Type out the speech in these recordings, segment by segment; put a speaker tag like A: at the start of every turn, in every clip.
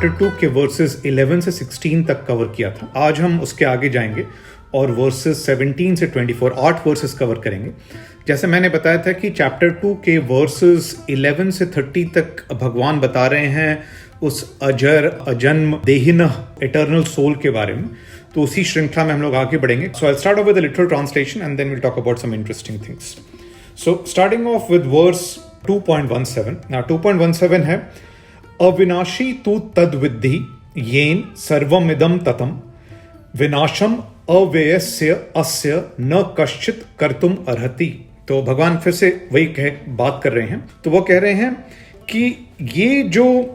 A: Chapter 2 के versus 11 से 16 तक कवर किया था। आज हम उसके आगे जाएंगे और वर्सेस 17 से 24 8 वर्सेस कवर करेंगे। जैसे मैंने बताया था कि चैप्टर 2 के वर्सेस 11 से 30 तक भगवान बता रहे हैं उस अजर अजन्म देहिनः इटर्नल सोल के बारे में। तो उसी श्रृंखला में हम लोग आगे बढ़ेंगे। So I start off with the literal translation and then will talk about some interesting things. So starting off with verse 2.17। Now 2.17 है अविनाशी तु तद विद्धि येन सर्वमिदं ततम विनाशम अव्ययस्य अस्य न कश्चित कर्तुम अर्हति। तो भगवान फिर से वही बात कर रहे हैं। तो वो कह रहे हैं कि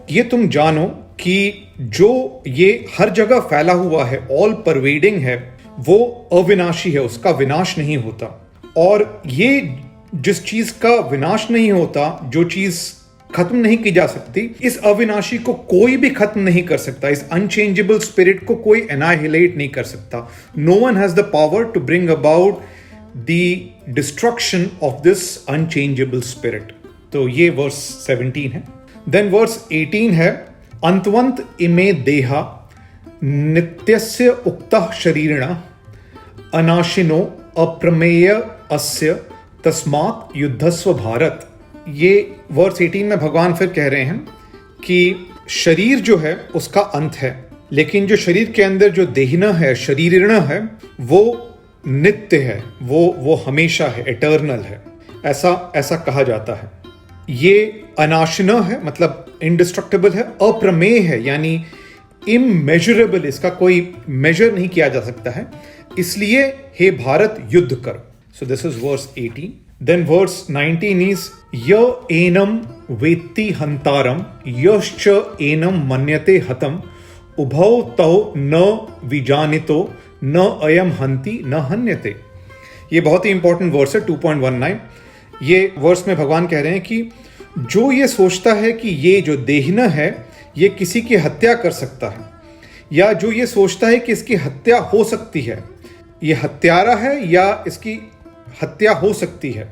A: ये तुम जानो कि जो ये हर जगह फैला हुआ है, ऑल परवेडिंग है, वो अविनाशी है, उसका विनाश नहीं होता। और ये जिस चीज का विनाश नहीं होता, जो चीज खत्म नहीं की जा सकती, इस अविनाशी को कोई भी खत्म नहीं कर सकता। इस अनचेंजेबल स्पिरिट को कोई एनाहिलेट नहीं कर सकता। No one has the power to bring about the destruction of this unchangeable spirit. तो ये वर्स 17 है। देन वर्स 18 है अंतवंत इमे देहा नित्यस्य उक्तः शरीरिणः अनाशिनो अप्रमेय अस्य तस्मात् युद्धस्व भारत। ये वर्स 18 में भगवान फिर कह रहे हैं कि शरीर जो है उसका अंत है, लेकिन जो शरीर के अंदर जो देहिना है, शरीरिणा है, वो नित्य है, वो हमेशा है, एटर्नल है, ऐसा कहा जाता है। ये अनाशना है, मतलब इंडिस्ट्रक्टेबल है, अप्रमेय है यानी इमेजरेबल, इसका कोई मेजर नहीं किया जा सकता है, इसलिए हे भारत युद्ध कर। So this is verse 18। Then verse 19 is य एनम वेत्ति हंतारम यश्च एनम मन्यते हतम उभौ तौ न विजानितो न अयम हंति न हन्यते। ये बहुत ही इंपॉर्टेंट वर्स है 2.19। ये वर्स में भगवान कह रहे हैं कि जो ये सोचता है कि ये जो देहिना है ये किसी की हत्या कर सकता है, या जो ये सोचता है कि इसकी हत्या हो सकती है, ये हत्यारा है या इसकी हत्या हो सकती है,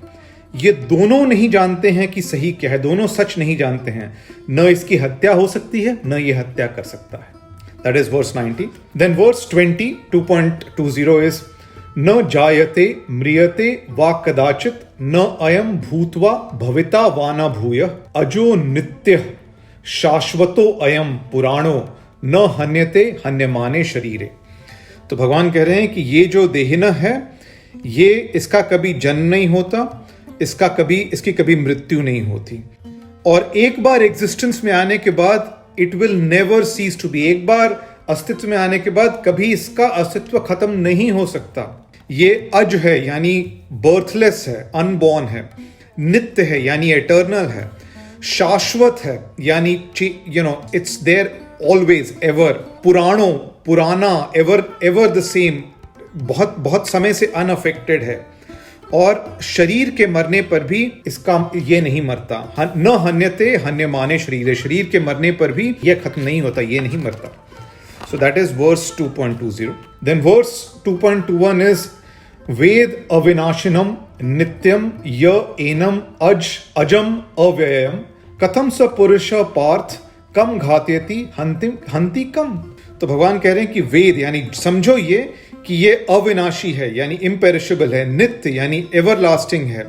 A: ये दोनों नहीं जानते हैं कि सही क्या है, दोनों सच नहीं जानते हैं। न इसकी हत्या हो सकती है, न ये हत्या कर सकता है। That is verse 19। Then verse 20 2.20 is न जायते म्रियते वा कदाचित न अयम भूत्वा भविता वा न भूय अजो नित्य शाश्वतो अयम पुराणो न हन्यते हन्यमाने शरीरे। तो भगवान कह रहे हैं कि ये जो देहिना है, ये इसका कभी जन्म नहीं होता, इसकी कभी मृत्यु नहीं होती, और एक बार एग्जिस्टेंस में आने के बाद it will never cease to be. एक बार अस्तित्व में आने के बाद कभी इसका अस्तित्व खत्म नहीं हो सकता। ये अज है यानी बर्थलेस है, अनबॉर्न है, नित्य है यानी एटर्नल है, शाश्वत है यानी इट्स देयर ऑलवेज एवर, पुराना एवर द सेम, बहुत समय से अनअफेक्टेड है, और शरीर के मरने पर भी इसका ये नहीं मरता। न हन्यते हन्यमाने शरीर, शरीर के मरने पर भी ये खत्म नहीं होता, ये नहीं मरता। So that is verse 2.20. Then verse 2.21 is Ved avinashinam nityam ya enam ajam avyayam katham sa purusha parth kam ghatyati hanti kam। तो भगवान कह रहे हैं कि वेद यानी समझो ये कि ये अविनाशी है यानी इम्पेरिशेबल है, नित्य यानी एवरलास्टिंग है,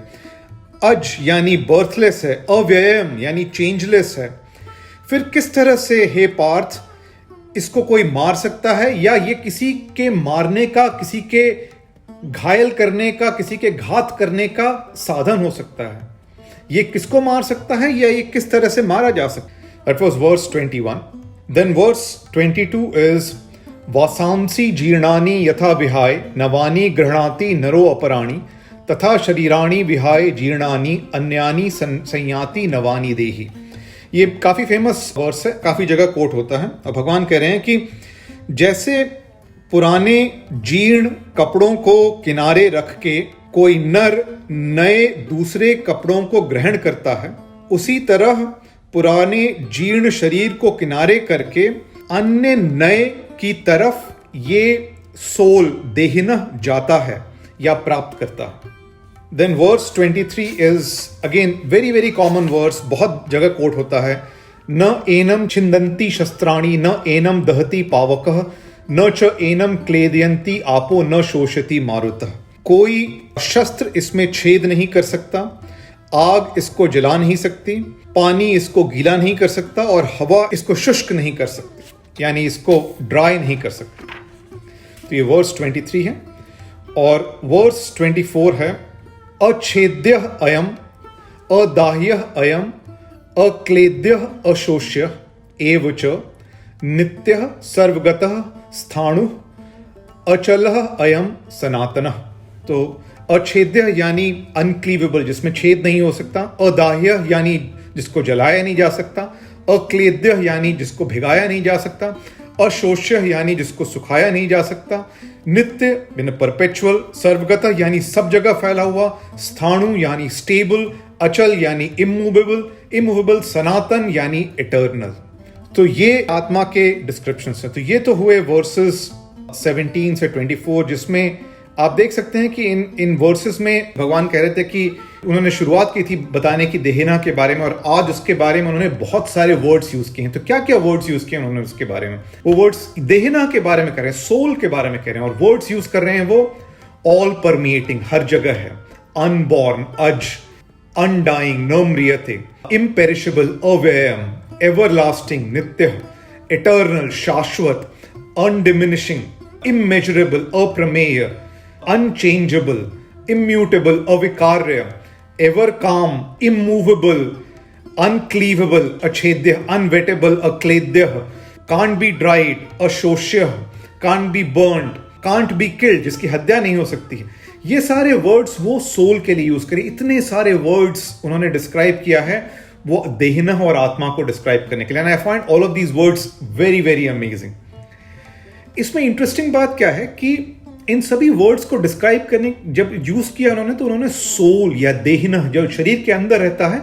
A: अज यानी बर्थलेस है, अव्ययम यानी चेंजलेस है। फिर किस तरह से हे पार्थ इसको कोई मार सकता है, या ये किसी के मारने का, किसी के घायल करने का, किसी के घात करने का साधन हो सकता है? ये किसको मार सकता है या ये किस तरह से मारा जा सकता है? That was verse 21. Then verse 22 is वासांसी जीर्णानि यथा विहाय नवानि गृह्णाति नरो अपराणि तथा शरीराणि विहाय जीर्णानि अन्यानि संयाति नवानि देहि। ये काफी फेमस वर्स है, काफी जगह कोट होता है, और भगवान कह रहे हैं कि जैसे पुराने जीर्ण कपड़ों को किनारे रख के कोई नर नए दूसरे कपड़ों को ग्रहण करता है, उसी तरह पुराने जीर्ण शरीर को किनारे करके अन्य नए की तरफ ये सोल देहिनः जाता है या प्राप्त करता है। Then verse 23 is again very very common verse, बहुत जगह कोट होता है। न एनम छिन्दन्ति शस्त्राणि न एनम दहति पावकः न च एनम क्लेदयन्ति आपो न शोषयति मारुतः। कोई शस्त्र इसमें छेद नहीं कर सकता, आग इसको जला नहीं सकती, पानी इसको गीला नहीं कर सकता और हवा इसको शुष्क नहीं कर सकती, यानी इसको ड्राई नहीं कर सकती। तो ये वर्स 23 है। और वर्स 24 है, अच्छेद्य अयम अदाह्य अयम अक्लेद्य अशोष्य एव च नित्यः सर्वगतः स्थाणु अचलः अयम सनातनः। तो अच्छेद्य यानी अनक्लीवेबल, जिसमें छेद नहीं हो सकता, अदाह्य यानी जिसको जलाया नहीं जा सकता, अक्लेद्य यानी जिसको भिगाया नहीं जा सकता, अशोष्य यानी जिसको सुखाया नहीं जा सकता, नित्य यानी परपेचुअल, सर्वगतः यानी सब जगह फैला हुआ, स्थाणु यानी स्टेबल, अचल यानी इमूवेबल, सनातन यानी इटर्नल। तो ये आत्मा के डिस्क्रिप्शन है। तो ये तो हुए वर्सेस 17 से 24, जिसमें आप देख सकते हैं कि इन वर्सेस में भगवान कह रहे थे कि उन्होंने शुरुआत की थी बताने की देहना के बारे में, और आज उसके बारे में उन्होंने बहुत सारे वर्ड्स यूज किए हैं। तो क्या क्या वर्ड्स यूज किए उन्होंने उसके बारे में? वो वर्ड्स देहना के बारे में कर रहे हैं, सोल के बारे में कह रहे हैं, और वर्ड्स यूज कर रहे हैं वो ऑल परमिएटिंग, हर जगह है, अनबॉर्न, अज, अनडाइंग, न म्रियते, इम्पेरिशेबल, अव्ययम, एवरलास्टिंग, नित्य, इटर्नल, शाश्वत, अनडिमिनिशिंग, इमेजरेबल, अप्रमेय, अनचेंजेबल, immutable, अविकार्य, ever calm, immovable, uncleavable, अच्छेद्य, unwettable, अक्लेद्य, can't be dried, अशोष्य, can't be burned, can't be killed, जिसकी हत्या नहीं हो सकती। ये सारे वर्ड्स वो सोल के लिए यूज करें। इतने सारे वर्ड्स उन्होंने डिस्क्राइब किया है वो देहना और आत्मा को डिस्क्राइब करने के लिए। I find all of these words very very amazing. इसमें इंटरेस्टिंग बात क्या है कि इन सभी वर्ड्स को डिस्क्राइब करने जब यूज किया उन्होंने, तो उन्होंने सोल या देहना जो शरीर के अंदर रहता है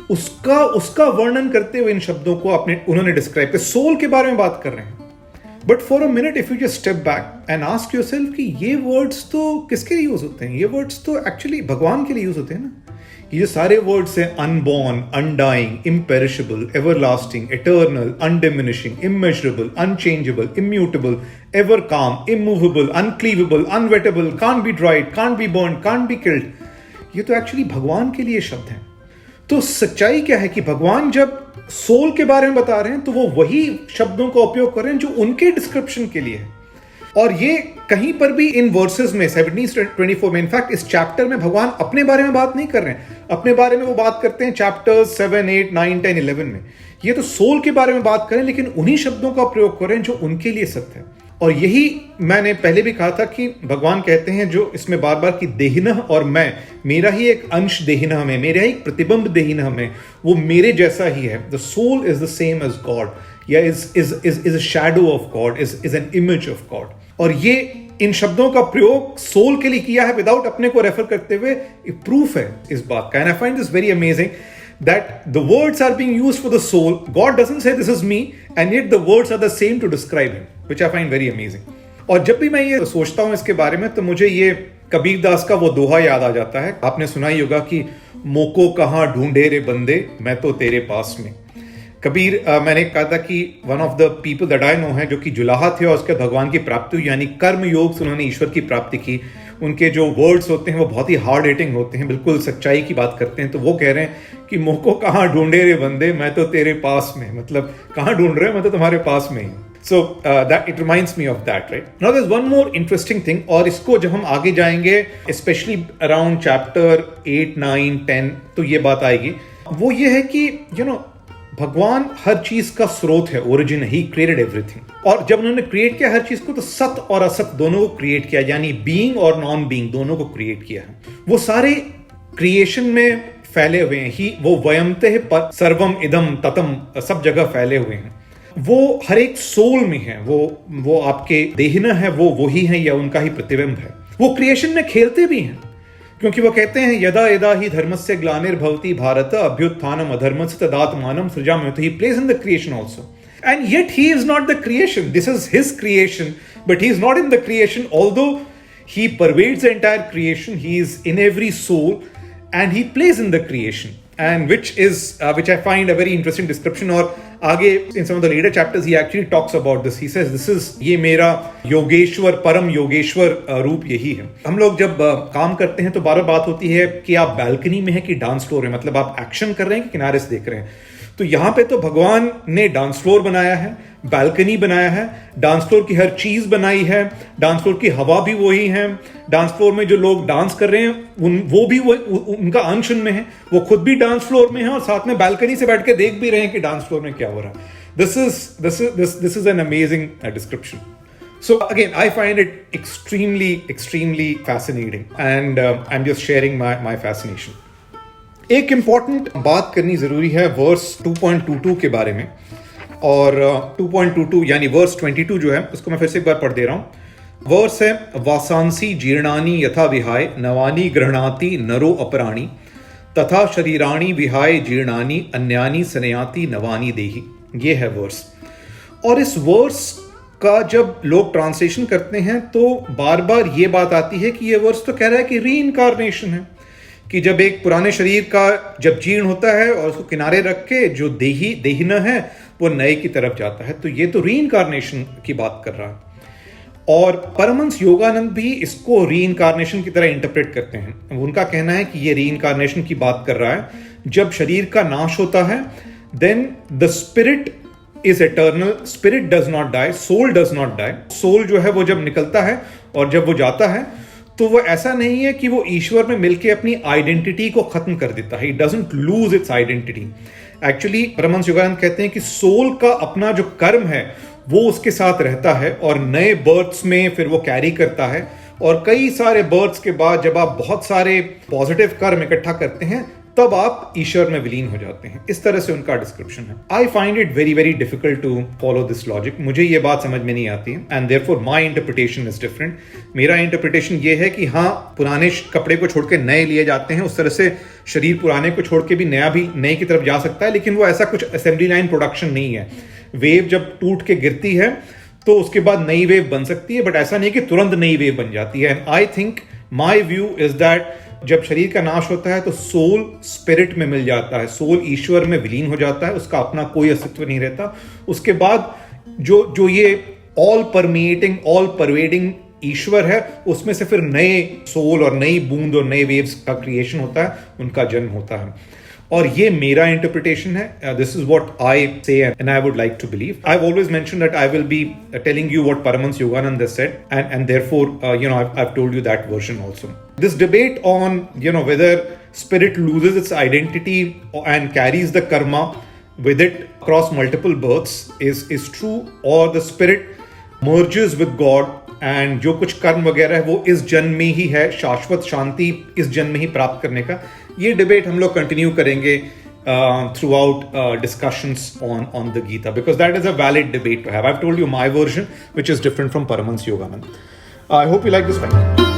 A: उसका वर्णन करते हुए इन शब्दों को उन्होंने डिस्क्राइब किया। सोल के बारे में बात कर रहे हैं। But for a minute if you just step back and ask yourself कि ये वर्ड्स तो किसके लिए यूज होते हैं? ये वर्ड्स तो एक्चुअली भगवान के लिए यूज होते हैं ना। ये जो सारे वर्ड्स हैं, unborn, undying, imperishable, everlasting, eternal, undiminishing, immeasurable, unchangeable, immutable, ever calm, immovable, uncleavable, unwettable, can't be dried, can't be burn, can't be killed, ये तो एक्चुअली भगवान के लिए शब्द हैं। तो सच्चाई क्या है कि भगवान जब सोल के बारे में बता रहे हैं तो वो वही शब्दों का उपयोग कर रहे हैं जो उनके डिस्क्रिप्शन के लिए है। और ये कहीं पर भी इन वर्सेस में 17 से 24 में, इनफैक्ट इस चैप्टर में भगवान अपने बारे में बात नहीं कर रहे हैं। अपने बारे में वो बात करते हैं चैप्टर्स 7, 8, 9, 10, 11 में। ये तो सोल के बारे में बात करें, लेकिन उन्हीं शब्दों का प्रयोग करें जो उनके लिए सत्य है। और यही मैंने पहले भी कहा था कि भगवान कहते हैं जो इसमें बार बार कि देहिनः और मैं, मेरा ही एक अंश देहिनः में, मेरा ही एक प्रतिबिंब देहिनः में, वो मेरे जैसा ही है। The soul is the same as God, या is a shadow of God, is an image of God. और ये इन शब्दों का प्रयोग सोल के लिए किया है विदाउट अपने को रेफर करते हुए। प्रूफ है इस बात का। And I find this very amazing that the words are being used for the soul. God doesn't say this is me, and yet the words are the same to describe him, which I find very amazing. और जब भी मैं ये सोचता हूं इसके बारे में तो मुझे ये कबीर दास का वो दोहा याद आ जाता है। आपने सुना ही होगा कि मोको कहां ढूंढे रे बंदे, मैं तो तेरे पास में। कबीर मैंने कहा था कि one of the people that I know है जो कि जुलाहा थे और उसके भगवान की प्राप्ति हुई, यानी कर्म योग से उन्होंने ईश्वर की प्राप्ति की। उनके जो वर्ड्स होते हैं वो बहुत ही हार्ड हिटिंग होते हैं, बिल्कुल सच्चाई की बात करते हैं। तो वो कह रहे हैं कि मोको कहाँ ढूंढे रे बंदे, मैं तो तेरे पास में, मतलब कहाँ ढूंढ रहे हैं, मैं तो तुम्हारे पास में ही। So that it reminds me of that, right. Now there is one more interesting thing, और इसको जब हम आगे जाएंगे स्पेशली अराउंड चैप्टर 8, 9, 10, तो ये बात आएगी। वो ये है कि भगवान हर चीज का स्रोत है, ओरिजिन है, ही क्रिएटेड एवरीथिंग। और जब उन्होंने क्रिएट किया हर चीज को, तो सत और असत दोनों को क्रिएट किया, यानी बीइंग और नॉन बीइंग दोनों को क्रिएट किया है। वो सारे क्रिएशन में फैले हुए हैं ही, वो वयमते सर्वम इदम ततम, सब जगह फैले हुए हैं। वो हर एक सोल में है, वो आपके देहना है, वो वही है या उनका ही प्रतिबिंब है। वो क्रिएशन में खेलते भी हैं, क्योंकि वो कहते हैं यदा यदा ही धर्मस्य ग्लानिर्भवति भारत अभ्युत्थानम अधर्मस्य तदात्मानं सृजाम्यति। He place in the creation also, and yet he is not the creation, this is his creation, but he is not in the creation, although he pervades the entire creation, he is in every soul, and he plays in the creation. and which I find a very interesting description. और आगे in some of the later chapters he actually talks about this. He says this is ये मेरा योगेश्वर, परम योगेश्वर रूप यही है. हम लोग जब काम करते हैं तो बार बार बात होती है कि आप बालकनी में हैं कि डांस फ्लोर में, मतलब आप एक्शन कर रहे हैं कि किनारे से देख रहे हैं. तो यहां पे तो भगवान ने डांस फ्लोर बनाया है, बालकनी बनाया है, डांस फ्लोर की हर चीज बनाई है, डांस फ्लोर की हवा भी वही है, डांस फ्लोर में जो लोग डांस कर रहे हैं वो भी उनका अंश उनमें है, वो खुद भी डांस फ्लोर में है और साथ में बालकनी से बैठ के देख भी रहे हैं कि डांस फ्लोर में क्या हो रहा है. This is an amazing description. So again, I find it extremely fascinating, and I'm just sharing my fascination. एक इंपॉर्टेंट बात करनी जरूरी है वर्स 2.22 के बारे में, और 2.22 यानी वर्स 22 जो है उसको मैं फिर से एक बार पढ़ दे रहा हूं. वर्स है वासांसी जीर्णानी यथा विहाय नवानी गृह्णाति नरो अपराणी तथा शरीराणी विहाय जीर्णानी अन्यानी सनयाति नवानी देही. ये है वर्स. और इस वर्स का जब लोग ट्रांसलेशन करते हैं तो बार बार ये बात आती है कि ये वर्स तो कह रहा है कि रीइंकार्नेशन है, कि जब एक पुराने शरीर का जब जीर्ण होता है और उसको किनारे रख के जो देहीन है वो नए की तरफ जाता है. तो ये तो रीइंकार्नेशन की बात कर रहा है. और परमहंस योगानंद भी इसको रीइंकार्नेशन की तरह इंटरप्रेट करते हैं. उनका कहना है कि ये रीइंकार्नेशन की बात कर रहा है. जब शरीर का नाश होता है then the spirit is eternal, spirit does not die, soul does not die. Soul जो है वो जब निकलता है और जब वो जाता है तो वो ऐसा नहीं है कि वो ईश्वर में मिलके अपनी आइडेंटिटी को खत्म कर देता है. It doesn't lose its identity. Actually Paramahansa Yogananda कहते हैं कि सोल का अपना जो कर्म है वो उसके साथ रहता है और नए बर्थ्स में फिर वो कैरी करता है. और कई सारे बर्थ्स के बाद जब आप बहुत सारे पॉजिटिव कर्म इकट्ठा करते हैं तब आप ईश्वर में विलीन हो जाते हैं. इस तरह से उनका डिस्क्रिप्शन है. I find it very difficult to follow this logic. मुझे ये बात समझ में नहीं आती है, and therefore my interpretation is different. मेरा इंटरप्रिटेशन ये है कि हाँ, पुराने कपड़े को छोड़ के नए लिए जाते हैं, उस तरह से शरीर पुराने को छोड़ के भी नया भी नए की तरफ जा सकता है, लेकिन वो ऐसा कुछ असेंबली लाइन प्रोडक्शन नहीं है. वेव जब टूट के गिरती है तो उसके बाद नई वेव बन सकती है, बट ऐसा नहीं कि तुरंत नई वेव बन जाती है. And I think my view is that जब शरीर का नाश होता है तो सोल स्पिरिट में मिल जाता है, सोल ईश्वर में विलीन हो जाता है, उसका अपना कोई अस्तित्व नहीं रहता. उसके बाद जो ये ऑल परमिएटिंग, ऑल परवेडिंग ईश्वर है, उसमें से फिर नए सोल और नई बूंद और नए वेव्स का क्रिएशन होता है, उनका जन्म होता है. और ये मेरा इंटरप्रिटेशन है. This is what I say and I would like to believe. I have always mentioned that I will be telling you what Paramahansa Yogananda has said, and therefore I have told you that version also. This debate on whether spirit loses its identity and carries the karma with it across multiple births is true, or the spirit merges with God and जो कुछ कर्म वगैरह है वो इस जन्म में ही है, शाश्वत शांति इस जन्म में ही प्राप्त करने का. ये डिबेट हम लोग कंटिन्यू करेंगे throughout discussions on the Gita, because that is a valid debate to have. I've told you my version, which is different from Paramahansa Yogananda. I hope you like this one.